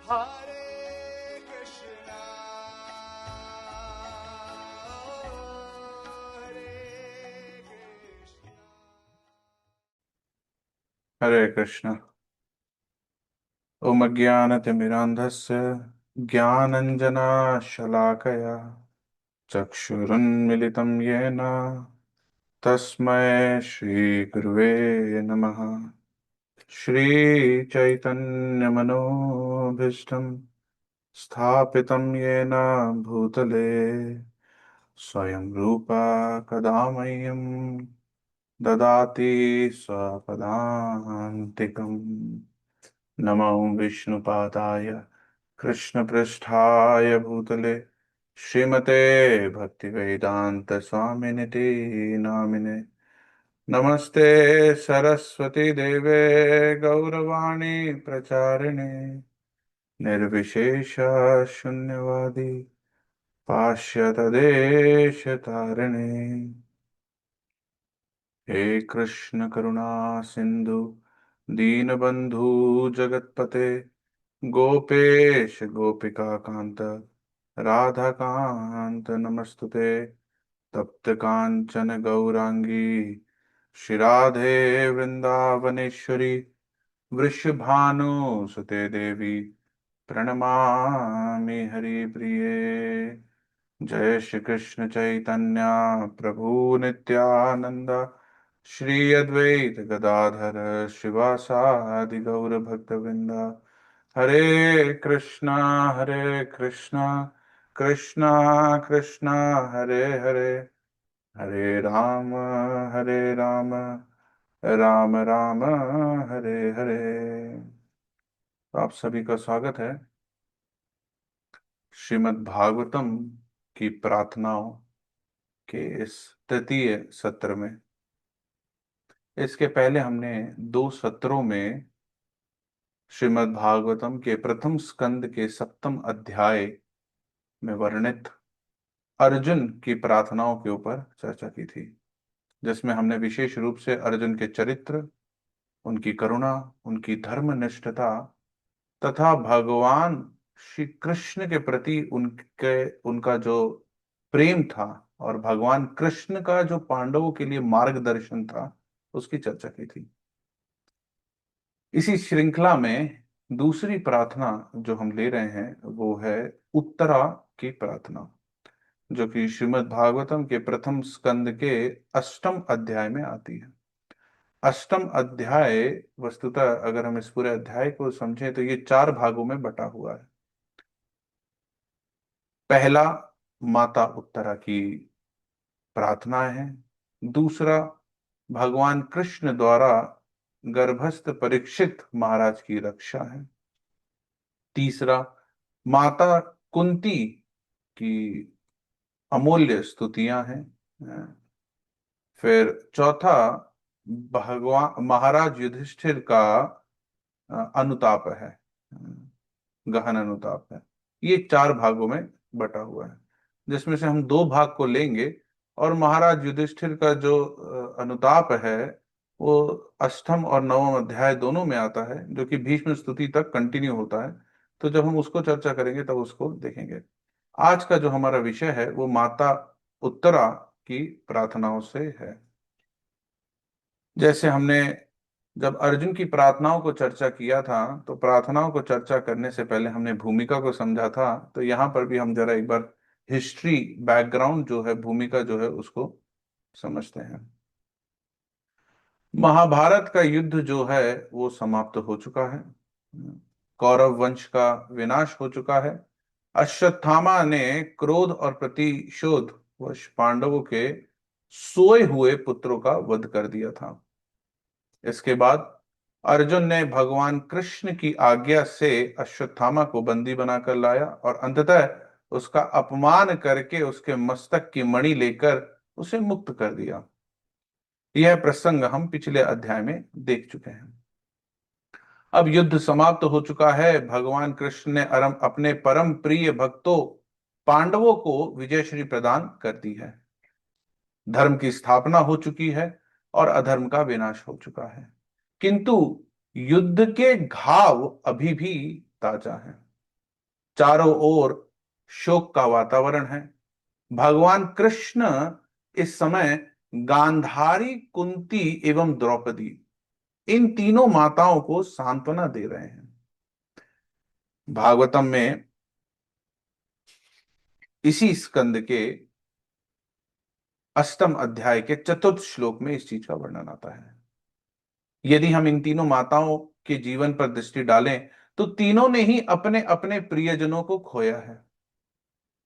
Hare Krishna, Hare Krishna. हरे कृष्ण। ओम अज्ञानतिमिरान्धस्य ज्ञानञ्जनशलाकया चक्षुरुन्मिलितं येन तस्मै श्रीगुरुवे नमः। श्रीचैतन्यमनोभीष्टं स्थापितं येन भूतले स्वयं रूपा कदा मह्यं ददाति स्वपदान्तिकम्। नमो विष्णुपादाय कृष्णपृष्ठाय भूतले श्रीमते भक्तिवेदांत स्वामिनिति नामिने। नमस्ते सरस्वती देवे गौरवाणी प्रचारिणे निर्विशेष शून्यवादी पाश्चात्यदेशतारिणे। हे कृष्ण करुणा सिंधु दीनबंधु जगतपते गोपेश गोपिका कांत राधा कांत नमस्तुते। तप्त कांचन गौरांगी श्री राधे वृंदावनेश्वरी वृषभानुसुते देवी प्रणमामि हरिप्रिये। जय श्री कृष्ण चैतन्य प्रभु नित्यानंद श्री अद्वैत गदाधर श्रीवासादि गौर भक्तवृंद। हरे कृष्णा कृष्णा कृष्णा कृष्णा हरे हरे, हरे राम राम राम हरे हरे। आप सभी का स्वागत है श्रीमद् भागवतम की प्रार्थनाओं के इस तृतीय सत्र में। इसके पहले हमने दो सत्रों में श्रीमद् भागवतम के प्रथम स्कंद के सप्तम अध्याय में वर्णित अर्जुन की प्रार्थनाओं के ऊपर चर्चा की थी, जिसमें हमने विशेष रूप से अर्जुन के चरित्र, उनकी करुणा, उनकी धर्मनिष्ठता तथा भगवान श्री कृष्ण के प्रति उनके उनका जो प्रेम था और भगवान कृष्ण का जो पांडवों के लिए मार्गदर्शन था उसकी चर्चा की थी। इसी श्रृंखला में दूसरी प्रार्थना जो हम ले रहे हैं वो है उत्तरा की प्रार्थना, जो कि श्रीमद् भागवतम के प्रथम स्कंद के अष्टम अध्याय में आती है। अष्टम अध्याय वस्तुतः अगर हम इस पूरे अध्याय को समझें तो ये चार भागों में बटा हुआ है। पहला माता उत्तरा की प्रार्थना है, दूसरा भगवान कृष्ण द्वारा गर्भस्थ परीक्षित महाराज की रक्षा है, तीसरा माता कुंती की अमूल्य स्तुतियां हैं, फिर चौथा भगवान महाराज युधिष्ठिर का अनुताप है, गहन अनुताप है। ये चार भागों में बटा हुआ है, जिसमें से हम दो भाग को लेंगे और महाराज युधिष्ठिर का जो अनुताप है वो अष्टम और नवम अध्याय दोनों में आता है, जो कि भीष्म स्तुति तक कंटिन्यू होता है। तो जब हम उसको चर्चा करेंगे तब उसको देखेंगे। आज का जो हमारा विषय है वो माता उत्तरा की प्रार्थनाओं से है। जैसे हमने जब अर्जुन की प्रार्थनाओं को चर्चा किया था तो प्रार्थनाओं को चर्चा करने से पहले हमने भूमिका को समझा था, तो यहाँ पर भी हम जरा एक बार हिस्ट्री बैकग्राउंड जो है, भूमिका जो है उसको समझते हैं। महाभारत का युद्ध जो है वो समाप्त हो चुका है, कौरव वंश का विनाश हो चुका है। अश्वत्थामा ने क्रोध और प्रतिशोध वश पांडवों के सोए हुए पुत्रों का वध कर दिया था। इसके बाद अर्जुन ने भगवान कृष्ण की आज्ञा से अश्वत्थामा को बंदी बनाकर लाया और अंततः उसका अपमान करके उसके मस्तक की मणि लेकर उसे मुक्त कर दिया। यह प्रसंग हम पिछले अध्याय में देख चुके हैं। अब युद्ध समाप्त हो चुका है। भगवान कृष्ण ने अपने परम प्रिय भक्तों पांडवों को विजयश्री प्रदान कर दी है। धर्म की स्थापना हो चुकी है और अधर्म का विनाश हो चुका है, किंतु युद्ध के घाव अभी भी ताजा हैं। चारों ओर शोक का वातावरण है। भगवान कृष्ण इस समय गांधारी, कुंती एवं द्रौपदी, इन तीनों माताओं को सांत्वना दे रहे हैं। भागवतम में इसी स्कंद के अष्टम अध्याय के चतुर्थ श्लोक में इस चीज का वर्णन आता है। यदि हम इन तीनों माताओं के जीवन पर दृष्टि डालें तो तीनों ने ही अपने अपने प्रियजनों को खोया है,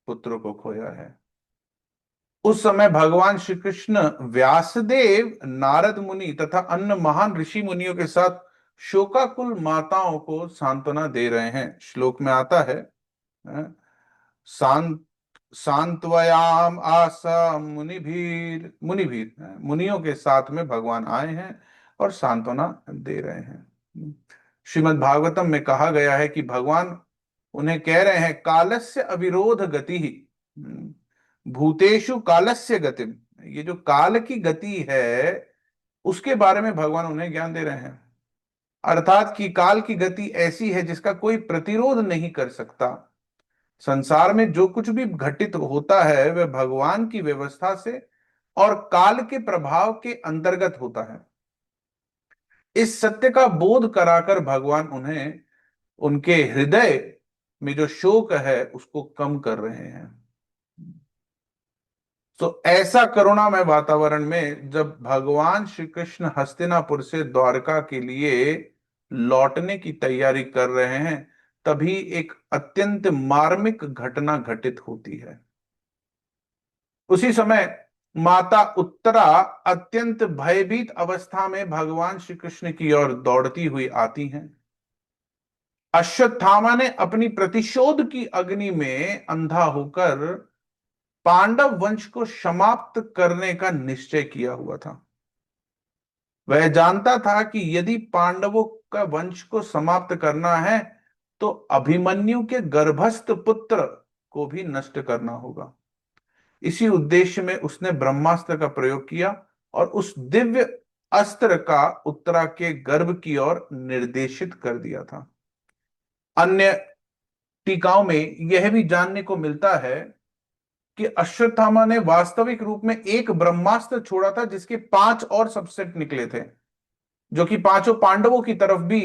पुत्रों को खोया है। उस समय भगवान श्री कृष्ण व्यासदेव, नारद मुनि तथा अन्य महान ऋषि मुनियों के साथ शोकाकुल माताओं को सांत्वना दे रहे हैं। श्लोक में आता है, शांत सांत्वयाम आसा मुनिभीर, मुनियों के साथ में भगवान आए हैं और सांत्वना दे रहे हैं। श्रीमद् भागवतम में कहा गया है कि भगवान उन्हें कह रहे हैं, कालस्य अविरोध गति ही भूतेषु कालस्य गतिम। ये जो काल की गति है उसके बारे में भगवान उन्हें ज्ञान दे रहे हैं, अर्थात कि काल की गति ऐसी है जिसका कोई प्रतिरोध नहीं कर सकता। संसार में जो कुछ भी घटित होता है वह भगवान की व्यवस्था से और काल के प्रभाव के अंतर्गत होता है। इस सत्य का बोध कराकर भगवान उन्हें उनके हृदय में जो शोक है उसको कम कर रहे हैं। तो ऐसा करुणामय वातावरण में जब भगवान श्री कृष्ण हस्तिनापुर से द्वारका के लिए लौटने की तैयारी कर रहे हैं, तभी एक अत्यंत मार्मिक घटना घटित होती है। उसी समय माता उत्तरा अत्यंत भयभीत अवस्था में भगवान श्री कृष्ण की ओर दौड़ती हुई आती हैं। अश्वत्थामा ने अपनी प्रतिशोध की अग्नि में अंधा होकर पांडव वंश को समाप्त करने का निश्चय किया हुआ था। वह जानता था कि यदि पांडवों का वंश को समाप्त करना है तो अभिमन्यु के गर्भस्थ पुत्र को भी नष्ट करना होगा। इसी उद्देश्य में उसने ब्रह्मास्त्र का प्रयोग किया और उस दिव्य अस्त्र का उत्तरा के गर्भ की ओर निर्देशित कर दिया था। अन्य टीकाओं में यह भी जानने को मिलता है कि अश्वत्थामा ने वास्तविक रूप में एक ब्रह्मास्त्र छोड़ा था जिसके 5 और सबसेट निकले थे, जो कि पांचों पांडवों की तरफ भी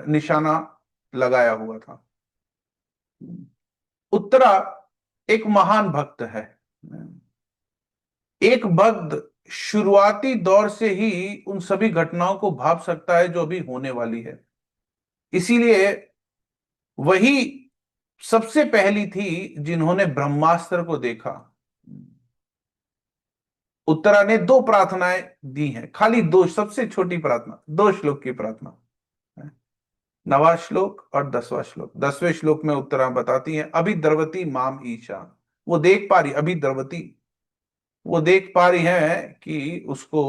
निशाना लगाया हुआ था। उत्तरा एक महान भक्त है। एक भक्त शुरुआती दौर से ही उन सभी घटनाओं को भाप सकता है जो अभी होने वाली है। इसीलिए वही सबसे पहली थी जिन्होंने ब्रह्मास्त्र को देखा। उत्तरा ने 2 प्रार्थनाएं दी हैं, खाली 2, सबसे छोटी प्रार्थना, 2 श्लोक की प्रार्थना, 9वां श्लोक और 10वां श्लोक। 10वें श्लोक में उत्तरा बताती हैं, अभी द्रवती माम ईशा। वो देख पा रही, अभी द्रवती, वो देख पा रही है कि उसको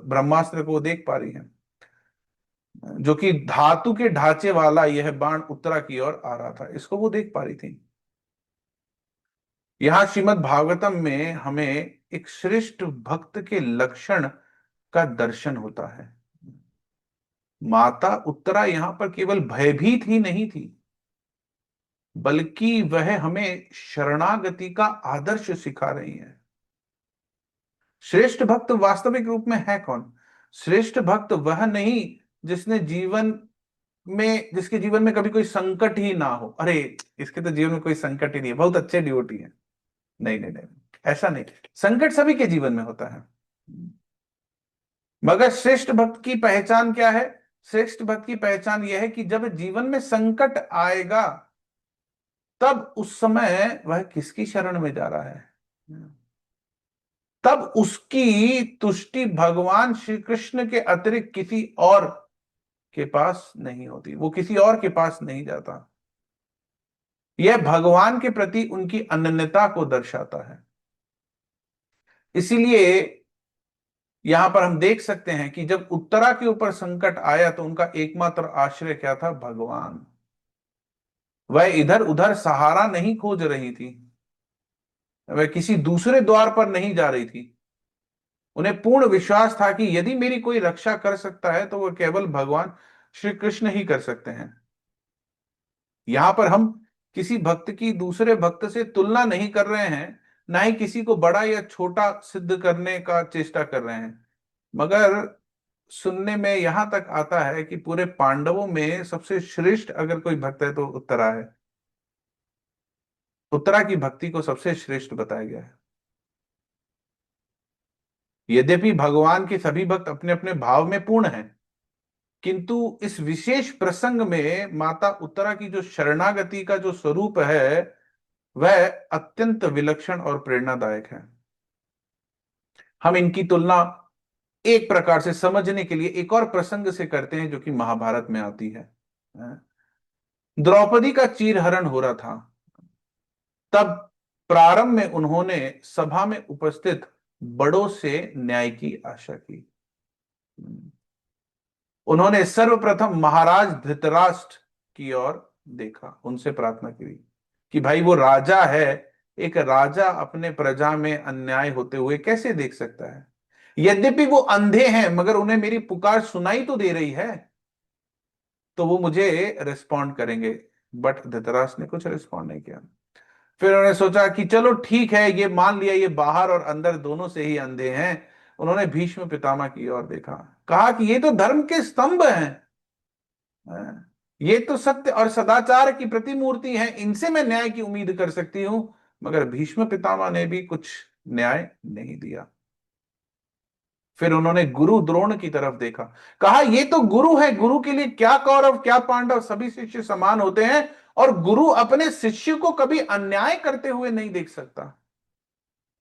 ब्रह्मास्त्र को देख पा रही है, जो कि धातु के ढांचे वाला यह बाण उत्तरा की ओर आ रहा था, इसको वो देख पा रही थी। यहां श्रीमद् भागवतम में हमें एक श्रेष्ठ भक्त के लक्षण का दर्शन होता है। माता उत्तरा यहां पर केवल भयभीत ही नहीं थी, बल्कि वह हमें शरणागति का आदर्श सिखा रही है। श्रेष्ठ भक्त वास्तविक रूप में है कौन? श्रेष्ठ भक्त वह नहीं जिसके जीवन में कभी कोई संकट ही ना हो। अरे इसके तो जीवन में कोई संकट ही नहीं है, बहुत अच्छे डिवोटी हैं। नहीं नहीं नहीं, ऐसा नहीं। संकट सभी के जीवन में होता है, मगर श्रेष्ठ भक्त की पहचान क्या है? श्रेष्ठ भक्त की पहचान यह है कि जब जीवन में संकट आएगा तब उस समय वह किसकी शरण में जा रहा है? तब उसकी तुष्टि भगवान श्री कृष्ण के अतिरिक्त किसी और के पास नहीं होती, वो किसी और के पास नहीं जाता। यह भगवान के प्रति उनकी अनन्यता को दर्शाता है। इसीलिए यहां पर हम देख सकते हैं कि जब उत्तरा के ऊपर संकट आया तो उनका एकमात्र आश्रय क्या था? भगवान। वह इधर उधर सहारा नहीं खोज रही थी, वह किसी दूसरे द्वार पर नहीं जा रही थी। उन्हें पूर्ण विश्वास था कि यदि मेरी कोई रक्षा कर सकता है तो वह केवल भगवान श्री कृष्ण ही कर सकते हैं। यहां पर हम किसी भक्त की दूसरे भक्त से तुलना नहीं कर रहे हैं, ना ही किसी को बड़ा या छोटा सिद्ध करने का चेष्टा कर रहे हैं। मगर सुनने में यहां तक आता है कि पूरे पांडवों में सबसे श्रेष्ठ अगर कोई भक्त है तो उत्तरा है। उत्तरा की भक्ति को सबसे श्रेष्ठ बताया गया है। यद्यपि भगवान के सभी भक्त अपने अपने भाव में पूर्ण हैं, किंतु इस विशेष प्रसंग में माता उत्तरा की जो शरणागति का जो स्वरूप है वह अत्यंत विलक्षण और प्रेरणादायक है। हम इनकी तुलना एक प्रकार से समझने के लिए एक और प्रसंग से करते हैं जो कि महाभारत में आती है। द्रौपदी का चीरहरण हो रहा था, तब प्रारंभ में उन्होंने सभा में उपस्थित बड़ों से न्याय की आशा की। उन्होंने सर्वप्रथम महाराज धृतराष्ट्र की ओर देखा, उनसे प्रार्थना की कि भाई वो राजा है, एक राजा अपने प्रजा में अन्याय होते हुए कैसे देख सकता है। यद्यपि वो अंधे हैं मगर उन्हें मेरी पुकार सुनाई तो दे रही है, तो वो मुझे रिस्पॉन्ड करेंगे। बट धृतराष्ट्र ने कुछ रिस्पॉन्ड नहीं किया। फिर उन्होंने सोचा कि चलो ठीक है, ये मान लिया ये बाहर और अंदर दोनों से ही अंधे हैं। उन्होंने भीष्म पितामह की ओर देखा, कहा कि ये तो धर्म के स्तंभ हैं, ये तो सत्य और सदाचार की प्रतिमूर्ति हैं, इनसे मैं न्याय की उम्मीद कर सकती हूं। मगर भीष्म पितामह ने भी कुछ न्याय नहीं दिया। फिर उन्होंने गुरु द्रोण की तरफ देखा, कहा ये तो गुरु है, गुरु के लिए क्या कौरव क्या पांडव सभी शिष्य समान होते हैं, और गुरु अपने शिष्य को कभी अन्याय करते हुए नहीं देख सकता।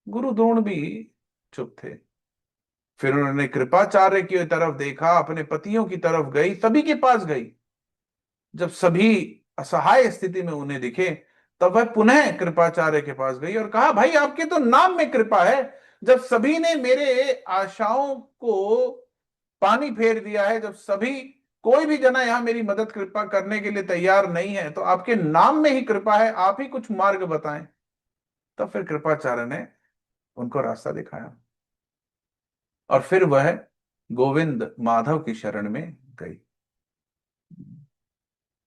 गुरु द्रोण भी चुप थे। फिर उन्होंने कृपाचार्य की तरफ देखा, अपने पतियों की तरफ गई, सभी के पास गई। जब सभी असहाय स्थिति में उन्हें दिखे, तब वह पुनः कृपाचार्य के पास गई और कहा भाई आपके तो नाम में कृपा है, जब सभी ने मेरे आशाओं को पानी फेर दिया है, जब सभी कोई भी जना यहां मेरी मदद कृपा करने के लिए तैयार नहीं है, तो आपके नाम में ही कृपा है, आप ही कुछ मार्ग बताएं। तब फिर कृपाचार्य ने उनको रास्ता दिखाया और फिर वह गोविंद माधव की शरण में गई,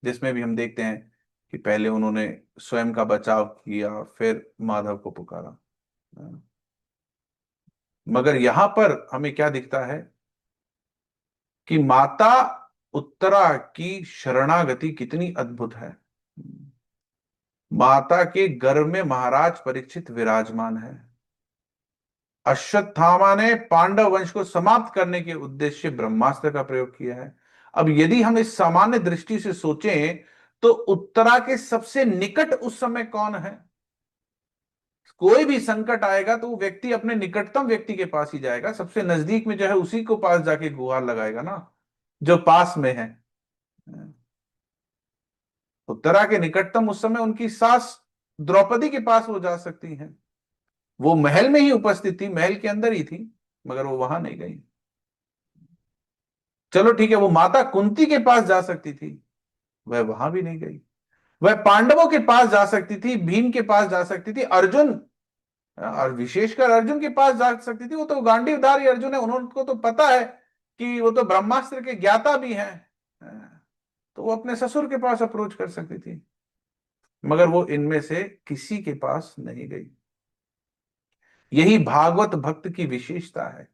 जिसमें भी हम देखते हैं कि पहले उन्होंने स्वयं का बचाव किया, फिर माधव को पुकारा। मगर यहां पर हमें क्या दिखता है कि माता उत्तरा की शरणागति कितनी अद्भुत है। माता के गर्भ में महाराज परीक्षित विराजमान है। अश्वत्थामा ने पांडव वंश को समाप्त करने के उद्देश्य ब्रह्मास्त्र का प्रयोग किया है। अब यदि हम इस सामान्य दृष्टि से सोचें तो उत्तरा के सबसे निकट उस समय कौन है? कोई भी संकट आएगा तो वो व्यक्ति अपने निकटतम व्यक्ति के पास ही जाएगा, सबसे नजदीक में जो है उसी को पास जाके गुहार लगाएगा ना, जो पास में है। उत्तरा के निकटतम उस समय उनकी सास द्रौपदी के पास वो जा सकती हैं। वो महल में ही उपस्थित थी, महल के अंदर ही थी, मगर वो वहां नहीं गई। चलो ठीक है, वो माता कुंती के पास जा सकती थी, वह वहां भी नहीं गई। वह पांडवों के पास जा सकती थी, भीम के पास जा सकती थी, अर्जुन और विशेषकर अर्जुन के पास जा सकती थी। वो तो गांडीवधारी अर्जुन है, उनको तो पता है कि वो तो ब्रह्मास्त्र के ज्ञाता भी हैं, तो वो अपने ससुर के पास अप्रोच कर सकती थी। मगर वो इनमें से किसी के पास नहीं गई। यही भागवत भक्त की विशेषता है।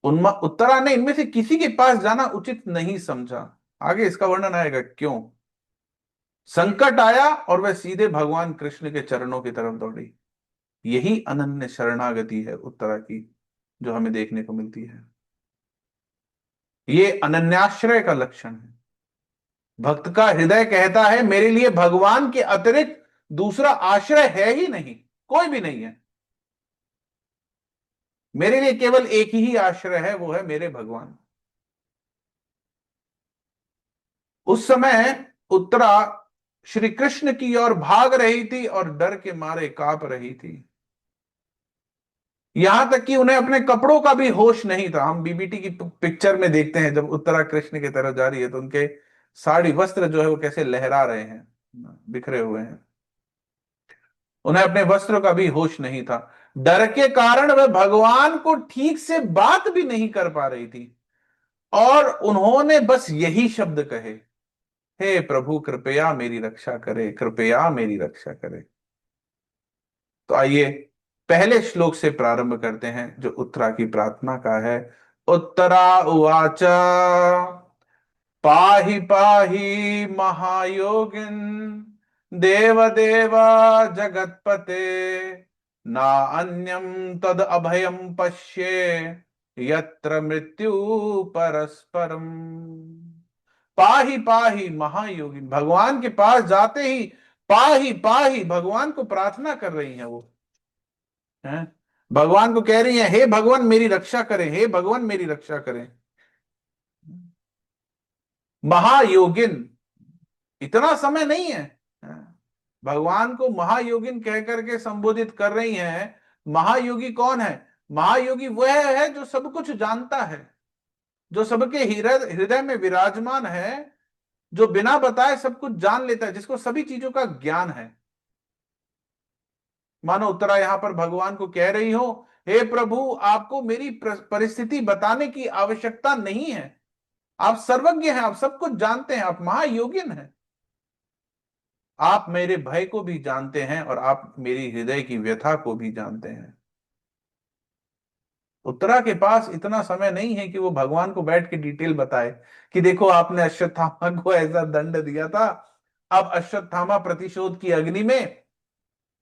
उन्मा उत्तरा ने इनमें से किसी के पास जाना उचित नहीं समझा। आगे इसका वर्णन आएगा क्यों। संकट आया और वह सीधे भगवान कृष्ण के चरणों की तरफ दौड़ी। यही अनन्य शरणागति है उत्तरा की, जो हमें देखने को मिलती है। ये अनन्याश्रय का लक्षण है। भक्त का हृदय कहता है मेरे लिए भगवान के अतिरिक्त दूसरा आश्रय है ही नहीं, कोई भी नहीं है। मेरे लिए केवल एक ही आश्रय है, वो है मेरे भगवान। उस समय उत्तरा श्री कृष्ण की ओर भाग रही थी और डर के मारे कांप रही थी। यहां तक कि उन्हें अपने कपड़ों का भी होश नहीं था। हम बीबीटी की पिक्चर में देखते हैं जब उत्तरा कृष्ण की तरफ जा रही है तो उनके साड़ी वस्त्र जो है वो कैसे लहरा रहे हैं, बिखरे हुए हैं। उन्हें अपने वस्त्र का भी होश नहीं था। डर के कारण वह भगवान को ठीक से बात भी नहीं कर पा रही थी और उन्होंने बस यही शब्द कहे, हे प्रभु कृपया मेरी रक्षा करे, कृपया मेरी रक्षा करे। तो आइए पहले श्लोक से प्रारंभ करते हैं जो उत्तरा की प्रार्थना का है। उत्तरा उवाच पाहि पाहि महायोगिन देव देव जगत्पते ना अन्यम तद अभयम पश्ये यत्र मृत्यु परस्परम। पाहि पाहि महायोगिन, भगवान के पास जाते ही पाहि पाहि भगवान को प्रार्थना कर रही हैं वो, हैं भगवान को कह रही हैं हे भगवान मेरी रक्षा करें, हे भगवान मेरी रक्षा करें। महायोगिन, इतना समय नहीं है। भगवान को महायोगिन कह करके संबोधित कर रही हैं। महायोगी कौन है? महायोगी वह है जो सब कुछ जानता है, जो सबके हृदय हृदय में विराजमान है, जो बिना बताए सब कुछ जान लेता है, जिसको सभी चीजों का ज्ञान है। मानो उत्तरा यहां पर भगवान को कह रही हो हे प्रभु आपको मेरी परिस्थिति बताने की आवश्यकता नहीं है, आप सर्वज्ञ हैं, आप सब कुछ जानते हैं, आप महायोगिन हैं, आप मेरे भय को भी जानते हैं और आप मेरी हृदय की व्यथा को भी जानते हैं। उत्तरा के पास इतना समय नहीं है कि वो भगवान को बैठ के डिटेल बताए कि देखो आपने अश्वत्थामा को ऐसा दंड दिया था, अब अश्वत्थामा प्रतिशोध की अग्नि में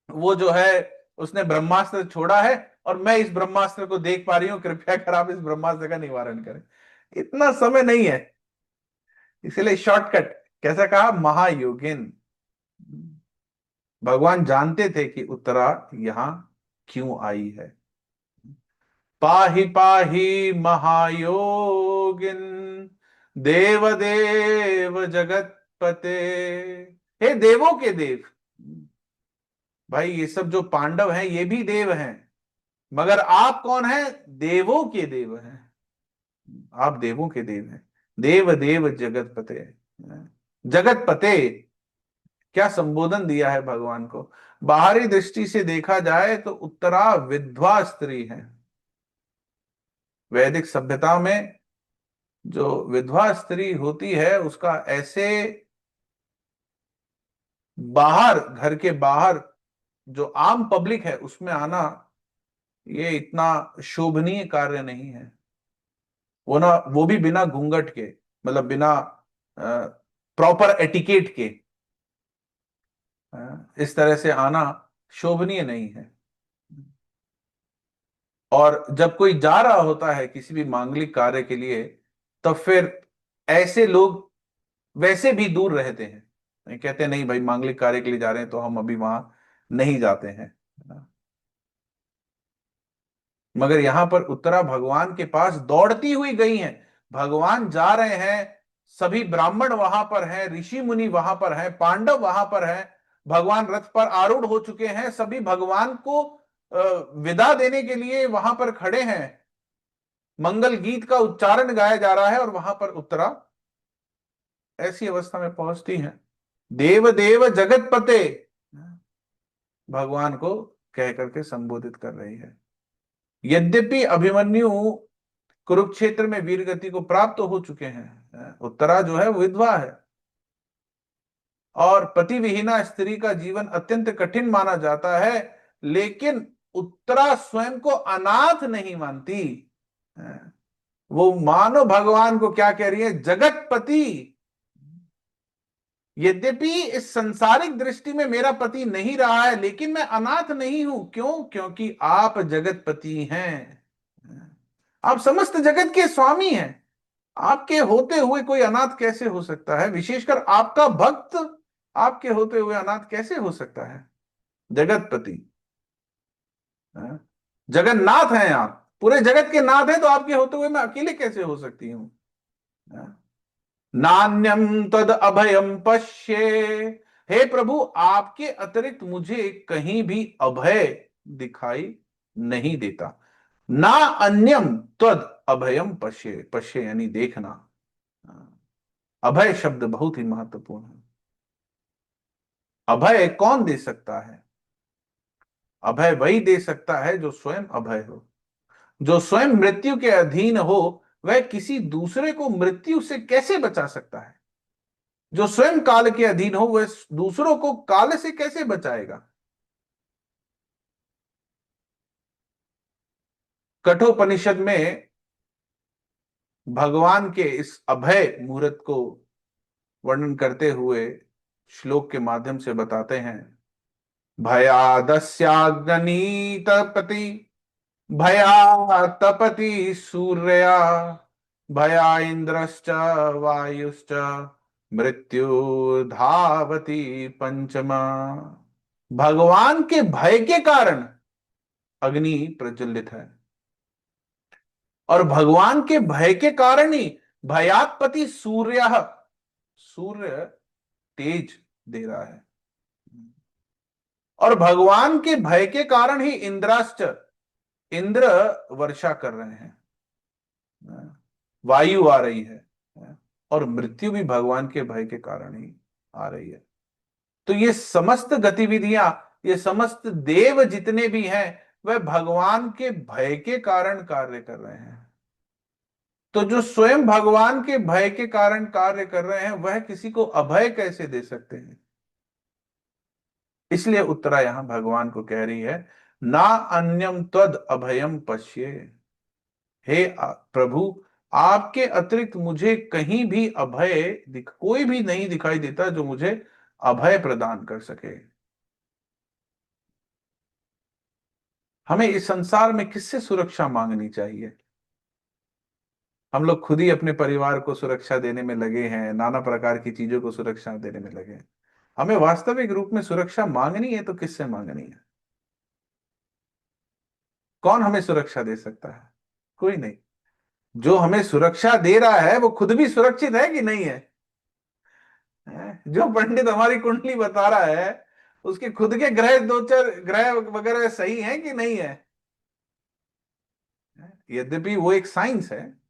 वो जो है उसने ब्रह्मास्त्र छोड़ा है और मैं इस ब्रह्मास्त्र को देख पा रही हूं, कृपया कर आप इस ब्रह्मास्त्र का निवारण करें। इतना समय नहीं है, इसलिए शॉर्टकट कैसा कहा? महायोगिन। भगवान जानते थे कि उत्तरा यहां क्यों आई है। पाहि पाहि महायोगिन देव देव जगतपते, हे देवों के देव। भाई ये सब जो पांडव हैं ये भी देव हैं, मगर आप कौन हैं? देवों के देव हैं, आप देवों के देव हैं। देव देव जगतपते, जगतपते क्या संबोधन दिया है भगवान को। बाहरी दृष्टि से देखा जाए तो उत्तरा विधवा स्त्री है। वैदिक सभ्यता में जो विधवा स्त्री होती है उसका ऐसे बाहर, घर के बाहर जो आम पब्लिक है उसमें आना ये इतना शोभनीय कार्य नहीं है। वो भी बिना घूंघट के, मतलब बिना प्रॉपर एटिकेट के, इस तरह से आना शोभनीय नहीं है। और जब कोई जा रहा होता है किसी भी मांगलिक कार्य के लिए, तब फिर ऐसे लोग वैसे भी दूर रहते हैं, कहते हैं नहीं भाई मांगलिक कार्य के लिए जा रहे हैं तो हम अभी वहां नहीं जाते हैं। मगर यहां पर उत्तरा भगवान के पास दौड़ती हुई गई हैं। भगवान जा रहे हैं, सभी ब्राह्मण वहां पर हैं, ऋषि मुनि वहां पर हैं, पांडव वहां पर हैं, भगवान रथ पर आरूढ़ हो चुके हैं, सभी भगवान को विदा देने के लिए वहां पर खड़े हैं, मंगल गीत का उच्चारण गाया जा रहा है और वहां पर उत्तरा ऐसी अवस्था में पहुंचती हैं। देव देव जगतपते भगवान को कह करके संबोधित कर रही है। यद्यपि अभिमन्यु कुरुक्षेत्र में वीर गति को प्राप्त हो चुके हैं, उत्तरा जो है वो विधवा है और पति विहीना स्त्री का जीवन अत्यंत कठिन माना जाता है, लेकिन उत्तरा स्वयं को अनाथ नहीं मानती। वो मानो भगवान को क्या कह रही है? जगतपति। यद्यपि इस सांसारिक दृष्टि में मेरा पति नहीं रहा है, लेकिन मैं अनाथ नहीं हूं। क्यों? क्योंकि आप जगतपति हैं, आप समस्त जगत के स्वामी हैं। आपके होते हुए कोई अनाथ कैसे हो सकता है? विशेषकर आपका भक्त आपके होते हुए अनाथ कैसे हो सकता है? जगतपति, जगन्नाथ हैं आप, पूरे जगत के नाथ हैं, तो आपके होते हुए मैं अकेले कैसे हो सकती हूं? नान्यम तद अभयम पश्ये, हे प्रभु आपके अतिरिक्त मुझे कहीं भी अभय दिखाई नहीं देता। ना अन्यम तद अभयम पश्ये, पश्ये यानी देखना। अभय शब्द बहुत ही महत्वपूर्ण है। अभय कौन दे सकता है? अभय वही दे सकता है जो स्वयं अभय हो। जो स्वयं मृत्यु के अधीन हो वह किसी दूसरे को मृत्यु से कैसे बचा सकता है? जो स्वयं काल के अधीन हो वह दूसरों को काल से कैसे बचाएगा? कठोपनिषद में भगवान के इस अभय मुहूर्त को वर्णन करते हुए श्लोक के माध्यम से बताते हैं, भयादस्याग्नितपति भया तपति सूर्या भया इंद्रश्च वायुश्च मृत्यु धावति पंचमा। भगवान के भय के कारण अग्नि प्रज्वलित है, और भगवान के भय के कारण ही भयात्पति सूर्य, सूर्य तेज दे रहा है, और भगवान के भय के कारण ही इंद्राश्च, इंद्र वर्षा कर रहे हैं, वायु आ रही है, और मृत्यु भी भगवान के भय के कारण ही आ रही है। तो ये समस्त गतिविधियां, ये समस्त देव जितने भी हैं वह भगवान के भय के कारण कार्य कर रहे हैं। तो जो स्वयं भगवान के भय के कारण कार्य कर रहे हैं वह किसी को अभय कैसे दे सकते हैं? इसलिए उत्तरा यहां भगवान को कह रही है, ना अन्यम त्वद अभयम पश्ये। हे प्रभु, आपके अतिरिक्त मुझे कहीं भी अभय कोई भी नहीं दिखाई देता जो मुझे अभय प्रदान कर सके। हमें इस संसार में किससे सुरक्षा मांगनी चाहिए? हम लोग खुद ही अपने परिवार को सुरक्षा देने में लगे हैं, नाना प्रकार की चीजों को सुरक्षा देने में लगे हैं। हमें वास्तविक रूप में सुरक्षा मांगनी है तो किससे मांगनी है? कौन हमें सुरक्षा दे सकता है? कोई नहीं। जो हमें सुरक्षा दे रहा है वो खुद भी सुरक्षित है कि नहीं है? जो पंडित हमारी कुंडली बता रहा है उसके खुद के ग्रह, दो चार ग्रह वगैरह सही है कि नहीं है? यद्यपि वो एक साइंस है।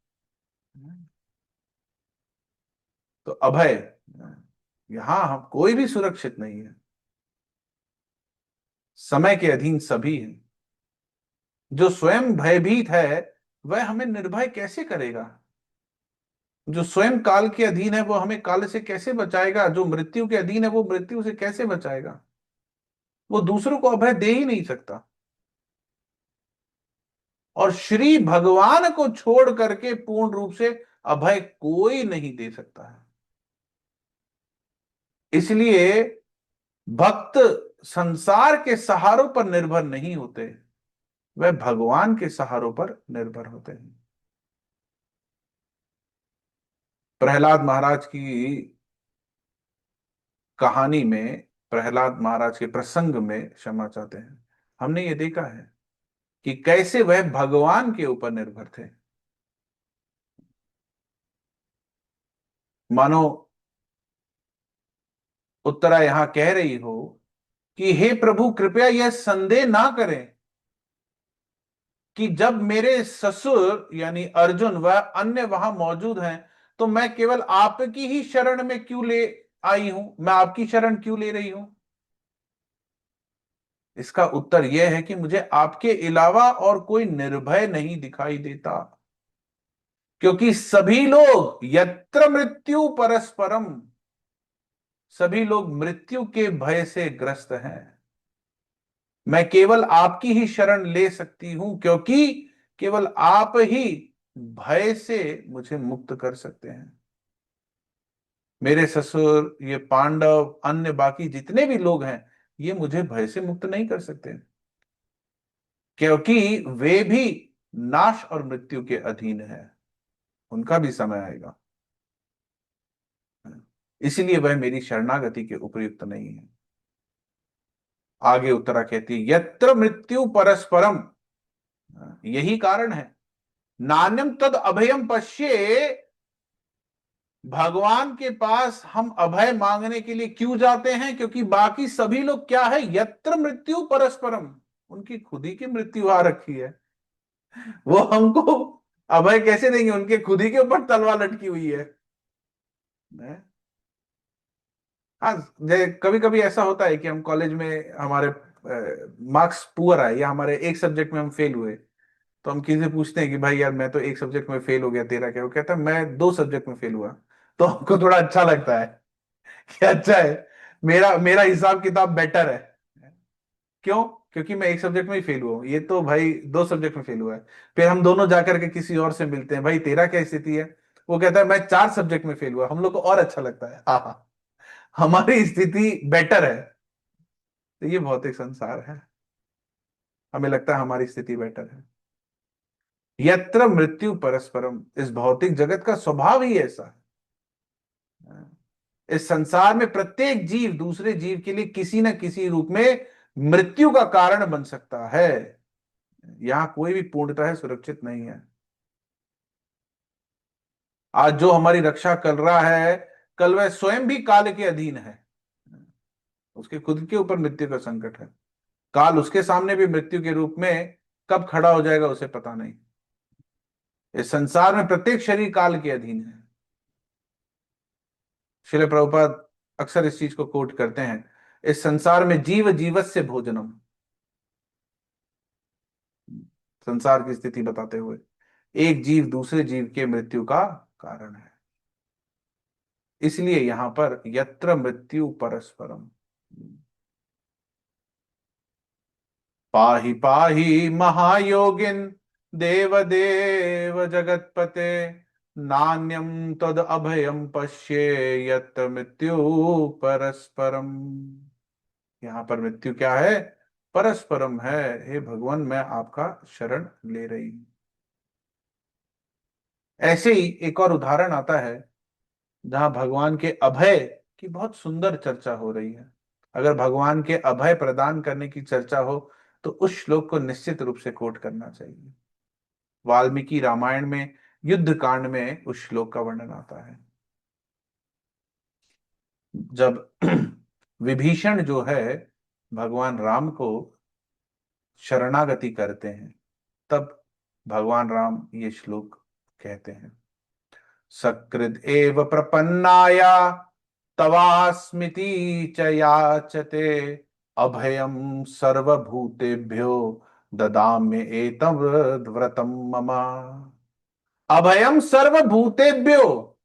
तो अभय, यहां हम कोई भी सुरक्षित नहीं है। समय के अधीन सभी हैं। जो स्वयं भयभीत है वह हमें निर्भय कैसे करेगा? जो स्वयं काल के अधीन है वो हमें काल से कैसे बचाएगा? जो मृत्यु के अधीन है वो मृत्यु से कैसे बचाएगा? वो दूसरों को अभय दे ही नहीं सकता। और श्री भगवान को छोड़ करके पूर्ण रूप से अभय कोई नहीं दे सकता है। इसलिए भक्त संसार के सहारों पर निर्भर नहीं होते, वह भगवान के सहारों पर निर्भर होते हैं। प्रहलाद महाराज की कहानी में, प्रहलाद महाराज के प्रसंग में क्षमा चाहते हैं, हमने ये देखा है कि कैसे वह भगवान के ऊपर निर्भर थे। मानो उत्तरा यहां कह रही हो कि हे प्रभु, कृपया यह संदेह ना करें कि जब मेरे ससुर यानी अर्जुन व अन्य वहां मौजूद हैं तो मैं केवल आपकी ही शरण में क्यों ले आई हूं, मैं आपकी शरण क्यों ले रही हूं? इसका उत्तर यह है कि मुझे आपके अलावा और कोई निर्भय नहीं दिखाई देता, क्योंकि सभी लोग यत्र मृत्यु परस्परम, सभी लोग मृत्यु के भय से ग्रस्त हैं। मैं केवल आपकी ही शरण ले सकती हूं, क्योंकि केवल आप ही भय से मुझे मुक्त कर सकते हैं। मेरे ससुर, ये पांडव, अन्य बाकी जितने भी लोग हैं, ये मुझे भय से मुक्त नहीं कर सकते, क्योंकि वे भी नाश और मृत्यु के अधीन है। उनका भी समय आएगा, इसलिए वह मेरी शरणागति के उपयुक्त नहीं है। आगे उत्तरा कहती है, यत्र मृत्यु परस्परम, यही कारण है, नान्यम तद अभयम पश्ये, भगवान के पास हम अभय मांगने के लिए क्यों जाते हैं? क्योंकि बाकी सभी लोग क्या है, यत्र मृत्यु परस्परम, उनकी खुद ही की मृत्यु आ रखी है। वो हमको अभय कैसे देंगे? उनके खुद ही के ऊपर तलवार लटकी हुई है। हाँ, कभी कभी ऐसा होता है कि हम कॉलेज में हमारे मार्क्स पुअर आए या हमारे एक सब्जेक्ट में हम फेल हुए, तो हम किसी से पूछते हैं कि भाई यार मैं तो एक सब्जेक्ट में फेल हो गया, तेरा क्या? वो कहता है मैं दो सब्जेक्ट में फेल हुआ। तो हमको थोड़ा अच्छा लगता है। कि अच्छा है, मेरा मेरा हिसाब किताब बेटर है। क्यों? क्योंकि मैं एक सब्जेक्ट में ही फेल हुआ हूं, ये तो भाई दो सब्जेक्ट में फेल हुआ है। फिर हम दोनों जाकर के किसी और से मिलते हैं, भाई तेरा क्या स्थिति है? वो कहता है मैं चार सब्जेक्ट में फेल हुआ। हम लोग को और अच्छा लगता है, हाँ, हमारी स्थिति बेटर है। तो ये भौतिक संसार है, हमें लगता है हमारी स्थिति बेटर है। यत्र मृत्यु परस्परम, इस भौतिक जगत का स्वभाव ही ऐसा है। इस संसार में प्रत्येक जीव दूसरे जीव के लिए किसी न किसी रूप में मृत्यु का कारण बन सकता है। यहां कोई भी पूर्णतः सुरक्षित नहीं है। आज जो हमारी रक्षा कर रहा है, कल वह स्वयं भी काल के अधीन है। उसके खुद के ऊपर मृत्यु का संकट है। काल उसके सामने भी मृत्यु के रूप में कब खड़ा हो जाएगा उसे पता नहीं। इस संसार में प्रत्येक शरीर काल के अधीन है। श्रील प्रभुपाद अक्सर इस चीज को कोट करते हैं, इस संसार में जीव जीवस्य भोजनम। संसार की स्थिति बताते हुए, एक जीव दूसरे जीव के मृत्यु का कारण है। इसलिए यहां पर यत्र मृत्यु परस्परम, पाहि पाहि महायोगिन देव देव जगतपते, नान्यम तद अभयम पश्ये यत्र मृत्यु परस्परम। यहां पर मृत्यु क्या है? परस्परम है। हे भगवान, मैं आपका शरण ले रही हूं। ऐसे ही एक और उदाहरण आता है जहां भगवान के अभय की बहुत सुंदर चर्चा हो रही है। अगर भगवान के अभय प्रदान करने की चर्चा हो तो उस श्लोक को निश्चित रूप से कोट करना चाहिए। वाल्मीकि रामायण में युद्ध कांड में उस श्लोक का वर्णन आता है। जब विभीषण जो है भगवान राम को शरणागति करते हैं, तब भगवान राम ये श्लोक कहते हैं, सकृद एव प्रपन्नाया तवास्मिति च याचते, अभयम सर्वभूतेभ्यो ददाम्य एतम व्रतम मम। अभयम सर्वभूतेभ्यो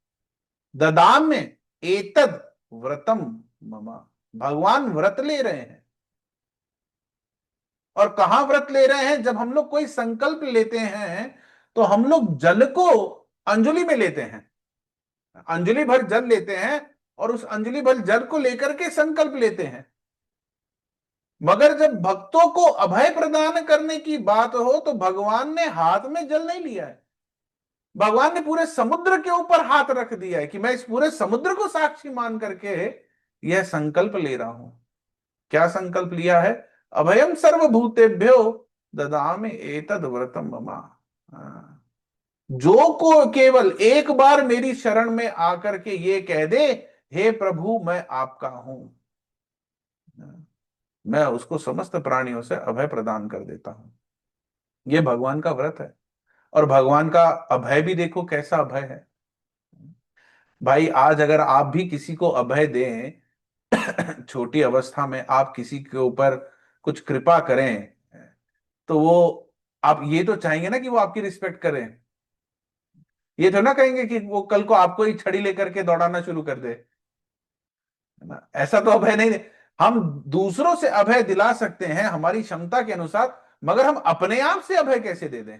ददाम्य एतद व्रतम मम। भगवान व्रत ले रहे हैं। और कहां व्रत ले रहे हैं? जब हम लोग कोई संकल्प लेते हैं तो हम लोग जल को अंजलि में लेते हैं, अंजलि भर जल लेते हैं और उस अंजलि भर जल को लेकर के संकल्प लेते हैं। मगर जब भक्तों को अभय प्रदान करने की बात हो तो भगवान ने हाथ में जल नहीं लिया है। भगवान ने पूरे समुद्र के ऊपर हाथ रख दिया है कि मैं इस पूरे समुद्र को साक्षी मान करके यह संकल्प ले रहा हूं। क्या संकल्प लिया है? अभयम सर्वभूतेभ्यो ददामि एतद व्रतम मम। जो को केवल एक बार मेरी शरण में आकर के ये कह दे, हे प्रभु मैं आपका हूं, मैं उसको समस्त प्राणियों से अभय प्रदान कर देता हूं। ये भगवान का व्रत है। और भगवान का अभय भी देखो कैसा अभय है। भाई आज अगर आप भी किसी को अभय दें, छोटी अवस्था में आप किसी के ऊपर कुछ कृपा करें, तो वो, आप ये तो चाहेंगे ना कि वो आपकी रिस्पेक्ट करें। ये तो ना कहेंगे कि वो कल को आपको ही छड़ी लेकर के दौड़ाना शुरू कर दे, है ना? ऐसा तो अभय नहीं दे। हम दूसरों से अभय दिला सकते हैं हमारी क्षमता के अनुसार, मगर हम अपने आप से अभय कैसे दे दें?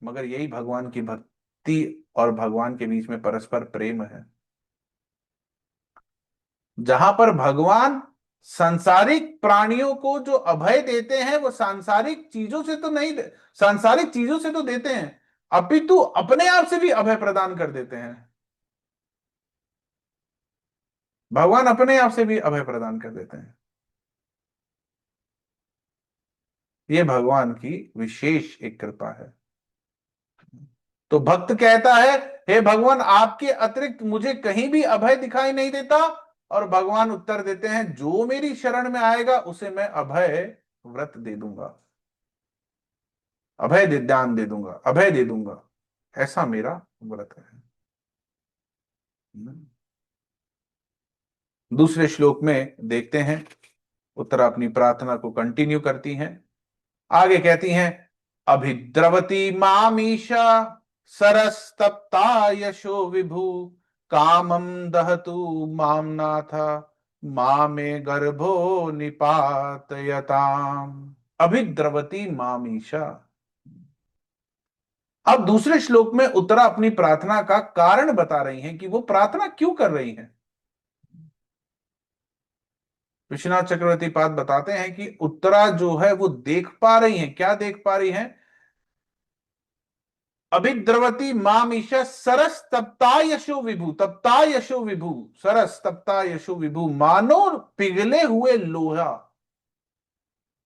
मगर यही भगवान की भक्ति और भगवान के बीच में परस्पर प्रेम है। जहां पर भगवान सांसारिक प्राणियों को जो अभय देते हैं वो सांसारिक चीजों से तो नहीं सांसारिक चीजों से तो देते हैं, अपितु अपने आप से भी अभय प्रदान कर देते हैं। भगवान अपने आप से भी अभय प्रदान कर देते हैं। ये भगवान की विशेष एक कृपा है। तो भक्त कहता है, हे भगवान आपके अतिरिक्त मुझे कहीं भी अभय दिखाई नहीं देता। और भगवान उत्तर देते हैं, जो मेरी शरण में आएगा उसे मैं अभय व्रत दे दूंगा, अभय दान दे दूंगा, अभय दे दूंगा। ऐसा मेरा व्रत है। दूसरे श्लोक में देखते हैं, उत्तरा अपनी प्रार्थना को कंटिन्यू करती हैं। आगे कहती हैं, अभिद्रवती मामीशा सरस्तप्ता यशो विभु, कामम दहतु माम नाथ मामे गर्भो निपातयताम अभिद्रवती मामीशा। अब दूसरे श्लोक में उत्तरा अपनी प्रार्थना का कारण बता रही हैं कि वो प्रार्थना क्यों कर रही हैं। विश्वनाथ चक्रवर्ती पाद बताते हैं कि उत्तरा जो है वो देख पा रही हैं, क्या देख पा रही हैं? अभिद्रवती माम ईशा सरस तप्ता यशो विभु, तप्ता यशो विभु, सरस तप्ता यशो विभु, मानो पिघले हुए लोहा,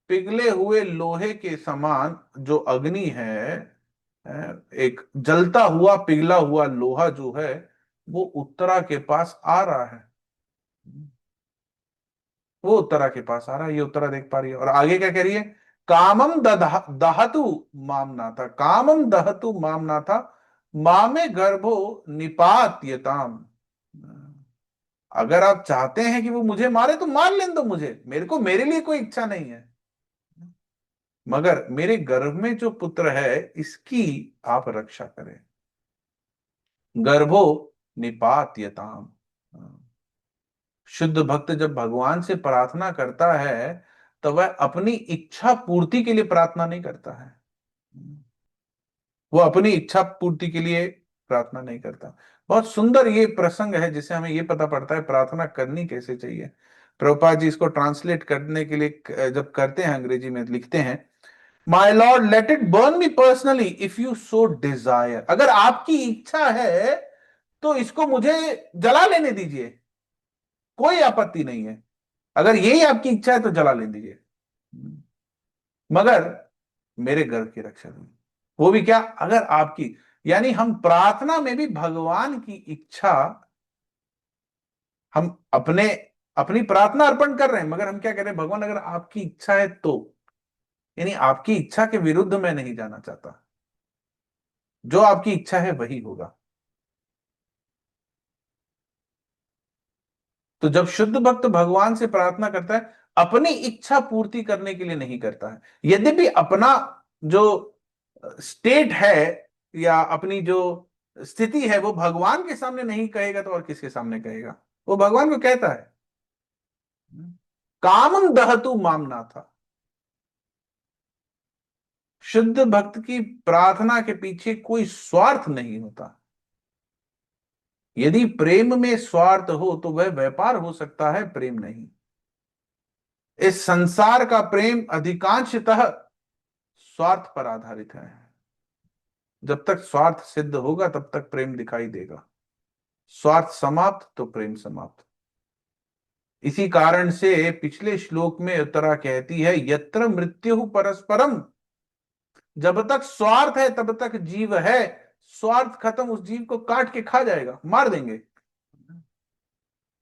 पिघले हुए लोहे के समान जो अग्नि है, एक जलता हुआ पिघला हुआ लोहा जो है वो उत्तरा के पास आ रहा है। वो उत्तरा के पास आ रहा है, ये उत्तरा देख पा रही है। और आगे क्या कह रही है? कामम दहतु मामनाथा, कामम दहतु मामनाथा मामे गर्भो निपात्यताम। अगर आप चाहते हैं कि वो मुझे मारे तो मार लेने दो मुझे, मेरे को, मेरे लिए कोई इच्छा नहीं है, मगर मेरे गर्भ में जो पुत्र है इसकी आप रक्षा करें। गर्भो निपात्यताम। शुद्ध भक्त जब भगवान से प्रार्थना करता है तो वह अपनी इच्छा पूर्ति के लिए प्रार्थना नहीं करता है, वो अपनी इच्छा पूर्ति के लिए प्रार्थना नहीं करता। बहुत सुंदर ये प्रसंग है जिससे हमें ये पता पड़ता है प्रार्थना करनी कैसे चाहिए। प्रभुपाद जी इसको ट्रांसलेट करने के लिए जब करते हैं अंग्रेजी में लिखते हैं, my lord let it burn me personally if you so Dzire. अगर आपकी इच्छा है तो इसको मुझे जला लेने दीजिए, कोई आपत्ति नहीं है। अगर यही आपकी इच्छा है तो जला ले दीजिए, मगर मेरे गर्भ की रक्षा करिए। वो भी क्या? अगर आपकी, यानी हम प्रार्थना में भी भगवान की इच्छा, हम अपने अपनी प्रार्थना अर्पण कर रहे हैं मगर हम क्या कह रहे हैं? भगवान अगर आपकी इच्छा है तो, यानी आपकी इच्छा के विरुद्ध मैं नहीं जाना चाहता, जो आपकी इच्छा है वही होगा। तो जब शुद्ध भक्त भगवान से प्रार्थना करता है अपनी इच्छा पूर्ति करने के लिए नहीं करता है। यद्यपि अपना जो स्टेट है या अपनी जो स्थिति है वो भगवान के सामने नहीं कहेगा तो और किसके सामने कहेगा? वो भगवान को कहता है। कामम दहतु मामना था। शुद्ध भक्त की प्रार्थना के पीछे कोई स्वार्थ नहीं होता। यदि प्रेम में स्वार्थ हो तो वह व्यापार हो सकता है, प्रेम नहीं। इस संसार का प्रेम अधिकांशतः स्वार्थ पर आधारित है। जब तक स्वार्थ सिद्ध होगा तब तक प्रेम दिखाई देगा, स्वार्थ समाप्त तो प्रेम समाप्त। इसी कारण से पिछले श्लोक में उत्तरा कहती है, यत्र मृत्यु परस्परम। जब तक स्वार्थ है तब तक जीव है, स्वार्थ खत्म उस जीव को काट के खा जाएगा, मार देंगे,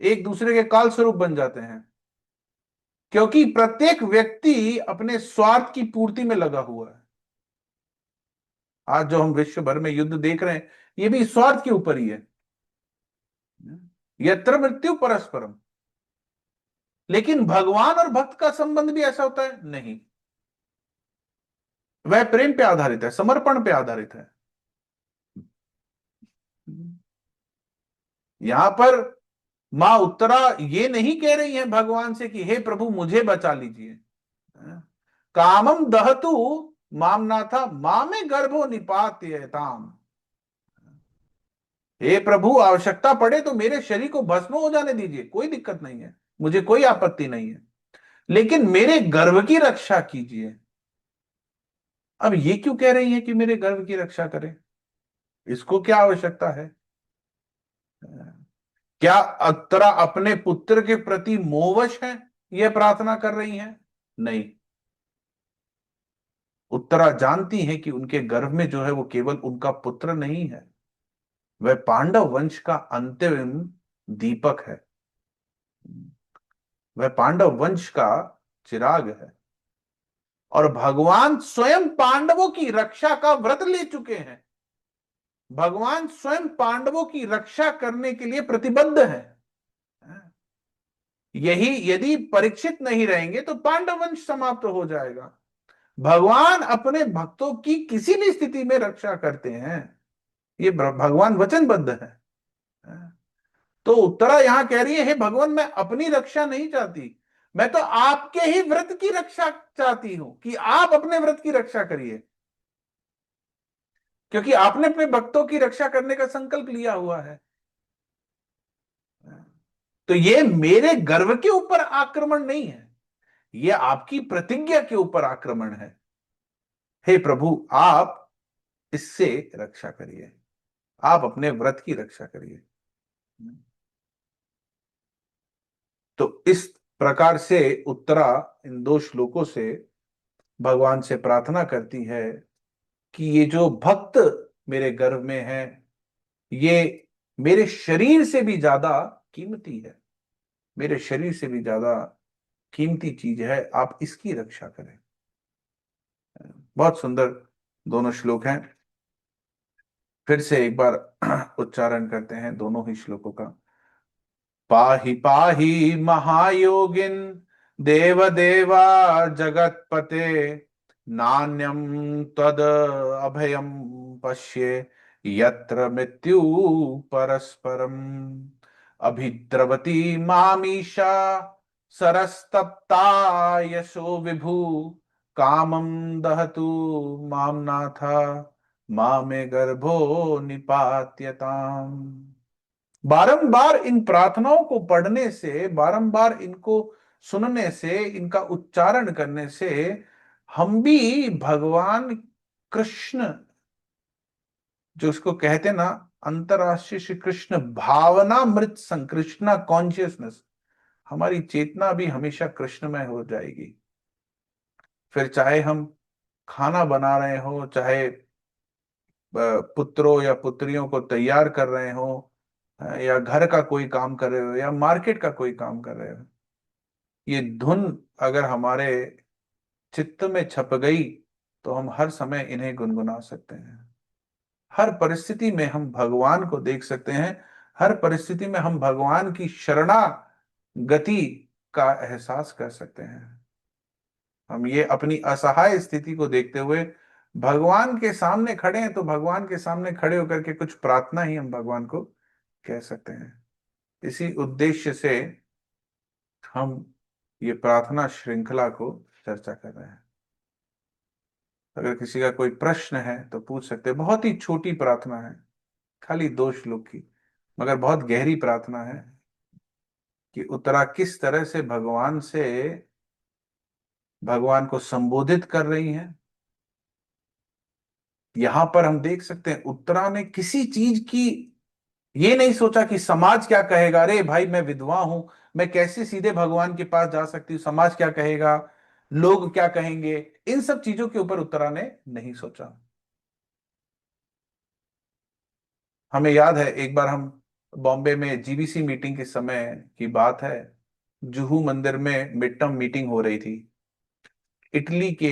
एक दूसरे के काल स्वरूप बन जाते हैं। क्योंकि प्रत्येक व्यक्ति अपने स्वार्थ की पूर्ति में लगा हुआ है। आज जो हम विश्व भर में युद्ध देख रहे हैं ये भी स्वार्थ के ऊपर ही है। यत्र मृत्यु परस्परम। लेकिन भगवान और भक्त का संबंध भी ऐसा होता है? नहीं, वह प्रेम पे आधारित है, समर्पण पे आधारित है। यहां पर मां उत्तरा ये नहीं कह रही है भगवान से कि हे प्रभु मुझे बचा लीजिए। कामम दहतु मामना था मामे गर्भो निपात्यताम। हे प्रभु आवश्यकता पड़े तो मेरे शरीर को भस्म हो जाने दीजिए, कोई दिक्कत नहीं है, मुझे कोई आपत्ति नहीं है, लेकिन मेरे गर्भ की रक्षा कीजिए। अब ये क्यों कह रही है कि मेरे गर्भ की रक्षा करें? इसको क्या आवश्यकता है? क्या उत्तरा अपने पुत्र के प्रति मोहवश है, यह प्रार्थना कर रही है? नहीं, उत्तरा जानती है कि उनके गर्भ में जो है वो केवल उनका पुत्र नहीं है, वह पांडव वंश का अंतिम दीपक है, वह पांडव वंश का चिराग है। और भगवान स्वयं पांडवों की रक्षा का व्रत ले चुके हैं। भगवान स्वयं पांडवों की रक्षा करने के लिए प्रतिबद्ध है। यही यदि परीक्षित नहीं रहेंगे तो पांडव वंश समाप्त हो जाएगा। भगवान अपने भक्तों की किसी भी स्थिति में रक्षा करते हैं, ये भगवान वचनबद्ध है। तो उत्तरा यहां कह रही है, हे भगवान, मैं अपनी रक्षा नहीं चाहती, मैं तो आपके ही व्रत की रक्षा चाहती हूं, कि आप अपने व्रत की रक्षा करिए, क्योंकि आपने अपने भक्तों की रक्षा करने का संकल्प लिया हुआ है। तो ये मेरे गर्व के ऊपर आक्रमण नहीं है, ये आपकी प्रतिज्ञा के ऊपर आक्रमण है। हे प्रभु, आप इससे रक्षा करिए, आप अपने व्रत की रक्षा करिए। तो इस प्रकार से उत्तरा इन दो श्लोकों से भगवान से प्रार्थना करती है कि ये जो भक्त मेरे गर्भ में है, ये मेरे शरीर से भी ज्यादा कीमती है, मेरे शरीर से भी ज्यादा कीमती चीज है, आप इसकी रक्षा करें। बहुत सुंदर दोनों श्लोक हैं। फिर से एक बार उच्चारण करते हैं दोनों ही श्लोकों का। पाहि पाहि महायोगिन देव देवा जगतपते, नान्यं तद अभयं पश्ये यत्र मृत्यु परस्परम, अभिद्रवती मामीशा सरस्तप्ता यशो विभु, कामं दहतु मां नाथा मामे गर्भो निपात्यताम। बारंबार इन प्रार्थनाओं को पढ़ने से, बारंबार इनको सुनने से, इनका उच्चारण करने से हम भी भगवान कृष्ण, जो इसको कहते ना, अंतरराष्ट्रीय श्री कृष्ण भावनामृत संकृष्णा कॉन्शियसनेस, हमारी चेतना भी हमेशा कृष्णमय हो जाएगी। फिर चाहे हम खाना बना रहे हो, चाहे पुत्रों या पुत्रियों को तैयार कर रहे हो, या घर का कोई काम कर रहे हो, या मार्केट का कोई काम कर रहे हो, ये धुन अगर हमारे चित्त में छप गई तो हम हर समय इन्हें गुनगुना सकते हैं। हर परिस्थिति में हम भगवान को देख सकते हैं, हर परिस्थिति में हम भगवान की शरणागति का एहसास कर सकते हैं। हम ये अपनी असहाय स्थिति को देखते हुए भगवान के सामने खड़े हैं, तो भगवान के सामने खड़े होकर के कुछ प्रार्थना ही हम भगवान को कह सकते हैं। इसी उद्देश्य से हम ये प्रार्थना श्रृंखला को चर्चा कर रहे हैं। अगर किसी का कोई प्रश्न है तो पूछ सकते हैं। बहुत ही छोटी प्रार्थना है, खाली 2 श्लोक की, मगर बहुत गहरी प्रार्थना है कि उत्तरा किस तरह से भगवान को संबोधित कर रही हैं। यहां पर हम देख सकते हैं उत्तरा ने किसी चीज की ये नहीं सोचा कि समाज क्या कहेगा, अरे भाई मैं विधवा हूं, मैं कैसे सीधे भगवान के पास जा सकती हूँ, समाज क्या कहेगा, लोग क्या कहेंगे, इन सब चीजों के ऊपर उत्तरा ने नहीं सोचा। हमें याद है एक बार हम बॉम्बे में जीबीसी मीटिंग के समय की बात है, जुहू मंदिर में मिड टर्म मीटिंग हो रही थी। इटली के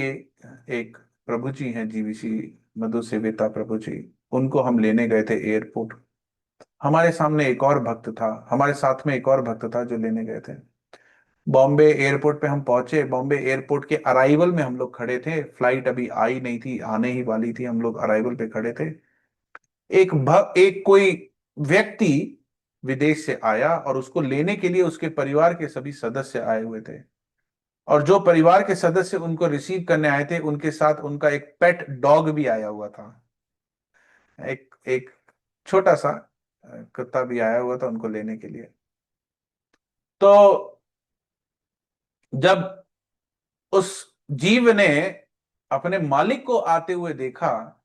एक प्रभु जी हैं, जीबीसी मधु सेवेता प्रभु जी, उनको हम लेने गए थे एयरपोर्ट। हमारे सामने एक और भक्त था, हमारे साथ में एक और भक्त था जो लेने गए थे। बॉम्बे एयरपोर्ट पे हम पहुंचे, बॉम्बे एयरपोर्ट के अराइवल में हम लोग खड़े थे, फ्लाइट अभी आई नहीं थी, आने ही वाली थी, हम लोग अराइवल पे खड़े थे। एक कोई व्यक्ति विदेश से आया और उसको लेने के लिए उसके परिवार के सभी सदस्य आए हुए थे, और जो परिवार के सदस्य उनको रिसीव करने आए थे उनके साथ उनका एक पेट डॉग भी आया हुआ था। एक एक छोटा सा कुत्ता भी आया हुआ था उनको लेने के लिए। तो जब उस जीव ने अपने मालिक को आते हुए देखा,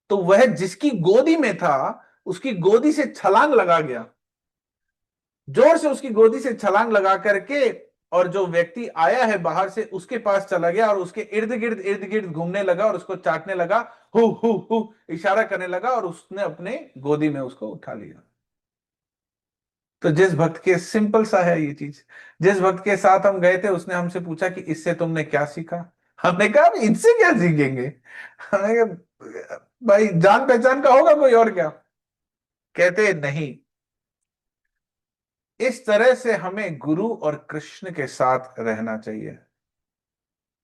तो वह जिसकी गोदी में था उसकी गोदी से छलांग लगा गया, जोर से उसकी गोदी से छलांग लगा करके, और जो व्यक्ति आया है बाहर से उसके पास चला गया और उसके इर्द गिर्द घूमने लगा और उसको चाटने लगा, हु इशारा करने लगा, और उसने अपने गोदी में उसको उठा लिया। तो जिस भक्त के, सिंपल सा है ये चीज, जिस भक्त के साथ हम गए थे उसने हमसे पूछा कि इससे तुमने क्या सीखा। हमने कहा इनसे क्या सीखेंगे, हमने कहा भाई जान पहचान का होगा कोई और क्या। कहते नहीं, इस तरह से हमें गुरु और कृष्ण के साथ रहना चाहिए,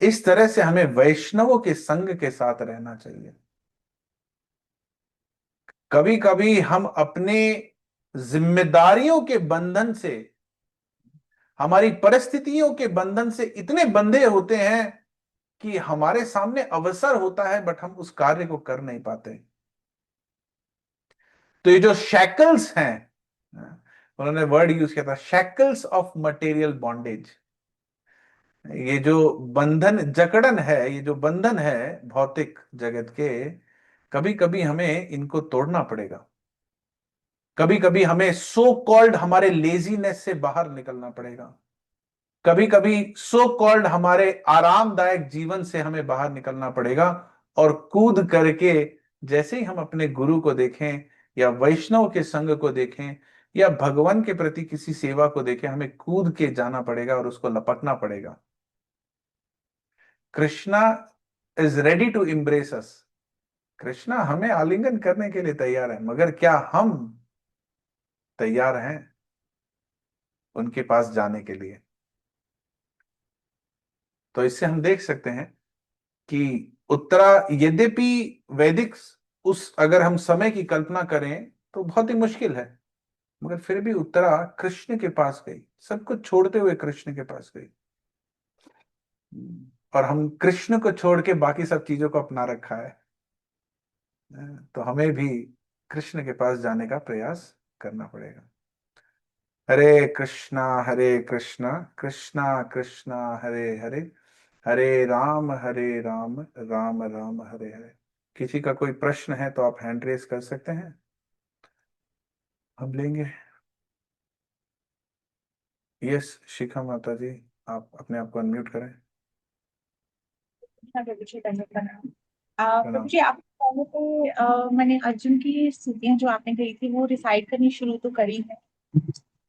इस तरह से हमें वैष्णवों के संग के साथ रहना चाहिए। कभी कभी हम अपने जिम्मेदारियों के बंधन से, हमारी परिस्थितियों के बंधन से इतने बंधे होते हैं कि हमारे सामने अवसर होता है बट हम उस कार्य को कर नहीं पाते। तो ये जो शैकल्स हैं, उन्होंने वर्ड यूज किया था, शैकल्स ऑफ मटेरियल बॉन्डेज, ये जो बंधन जकड़न है, ये जो बंधन है भौतिक जगत के, कभी कभी हमें इनको तोड़ना पड़ेगा। कभी कभी हमें सो कॉल्ड हमारे लेजीनेस से बाहर निकलना पड़ेगा। कभी कभी सो कॉल्ड हमारे आरामदायक जीवन से हमें बाहर निकलना पड़ेगा और कूद करके, जैसे ही हम अपने गुरु को देखें या वैष्णव के संग को देखें या भगवान के प्रति किसी सेवा को देखें, हमें कूद के जाना पड़ेगा और उसको लपकना पड़ेगा। Krishna is ready to embrace us. Krishna हमें आलिंगन करने के लिए तैयार है, मगर क्या हम तैयार हैं उनके पास जाने के लिए? तो इससे हम देख सकते हैं कि उत्तरा, यद्यपि वैदिक, उस अगर हम समय की कल्पना करें तो बहुत ही मुश्किल है, मगर फिर भी उत्तरा कृष्ण के पास गई, सब कुछ छोड़ते हुए कृष्ण के पास गई। और हम कृष्ण को छोड़ के बाकी सब चीजों को अपना रखा है। तो हमें भी कृष्ण के पास जाने का प्रयास करना पड़ेगा। हरे कृष्णा कृष्णा कृष्णा हरे हरे, हरे राम राम राम हरे हरे। किसी का कोई प्रश्न है तो आप हैंड रेस कर सकते हैं, हम लेंगे। यस शिखा माता जी, आप अपने आप को अनम्यूट करें। हाँ, प्रभु जी धन्यवाद प्रणाम। प्रभु प्रणाम। जी आप पहले तो मैंने अर्जुन की स्तुतियां जो आपने कही थी वो रिसाइट करनी शुरू तो करी है।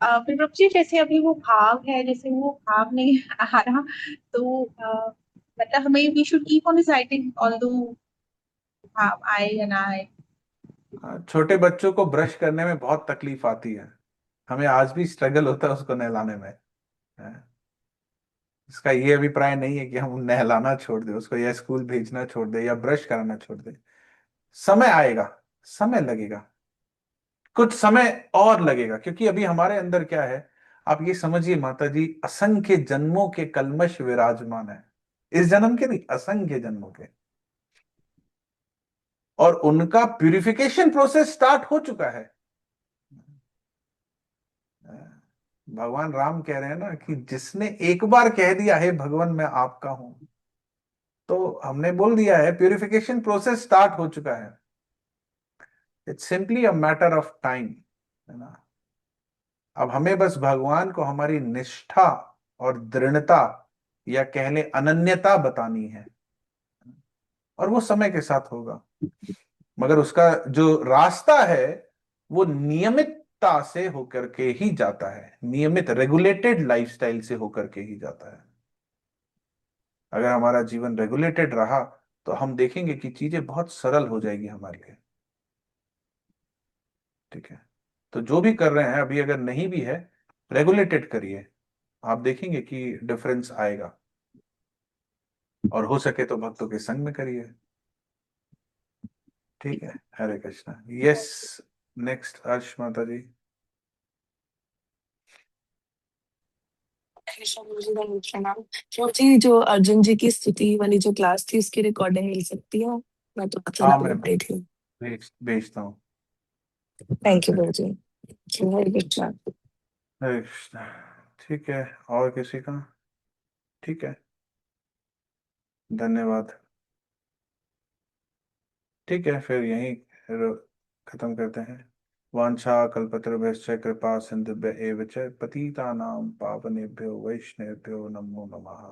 फिर प्रभु जी जैसे अभी वो भाव है, जैसे वो भाव नहीं आ रहा, तो मतलब हमें we should keep on reciting although भाव आए या ना आए। छोटे बच्चों को ब्रश करने में बहुत तकलीफ आती है, हमें आज भी स्ट्रगल होता है उसको नहलाने में। इसका ये अभिप्राय नहीं है कि हम नहलाना छोड़ दें उसको, या स्कूल भेजना छोड़ दें, या ब्रश कराना छोड़ दें। समय आएगा, समय लगेगा, कुछ समय और लगेगा, क्योंकि अभी हमारे अंदर क्या है, आप ये समझिए माता जी, असंख्य जन्मों के कल्मश विराजमान है। इस जन्म के नहीं, असंख्य जन्मों के। और उनका प्यूरिफिकेशन प्रोसेस स्टार्ट हो चुका है। भगवान राम कह रहे हैं ना कि जिसने एक बार कह दिया है भगवान मैं आपका हूं, तो हमने बोल दिया है, प्यूरिफिकेशन प्रोसेस स्टार्ट हो चुका है। It's simply a matter of time, है ना। अब हमें बस भगवान को हमारी निष्ठा और दृढ़ता, या कह ले अनन्यता बतानी है, और वो समय के साथ होगा। मगर उसका जो रास्ता है वो नियमितता से होकर के ही जाता है, नियमित रेगुलेटेड लाइफस्टाइल से होकर के ही जाता है। अगर हमारा जीवन रेगुलेटेड रहा तो हम देखेंगे कि चीजें बहुत सरल हो जाएगी हमारे लिए। ठीक है, तो जो भी कर रहे हैं अभी, अगर नहीं भी है, रेगुलेटेड करिए, आप देखेंगे कि डिफरेंस आएगा। और हो सके तो भक्तों के संग में करिए। ठीक है, हरे कृष्णा। यस, नेक्स्ट अर्श माता जी। कृष्ण गुरु जी का प्रणाम। प्रभु जी जो अर्जुन जी की स्तुति वाली जो क्लास थी उसकी रिकॉर्डिंग मिल सकती है? मैं तो हाँ, चला मैं गई थी। भेजता हूँ। थैंक यू प्रभु जी। हरे कृष्णा। हरे कृष्णा। ठीक है, और किसी का? ठीक है, धन्यवाद। ठीक है, फिर यहीं खत्म करते हैं। वांछा कल्पतरुभ्यश्च कृपा सिंधुभ्य एव च पतितानां पावनेभ्यो वैष्णवेभ्यो नमो नमः।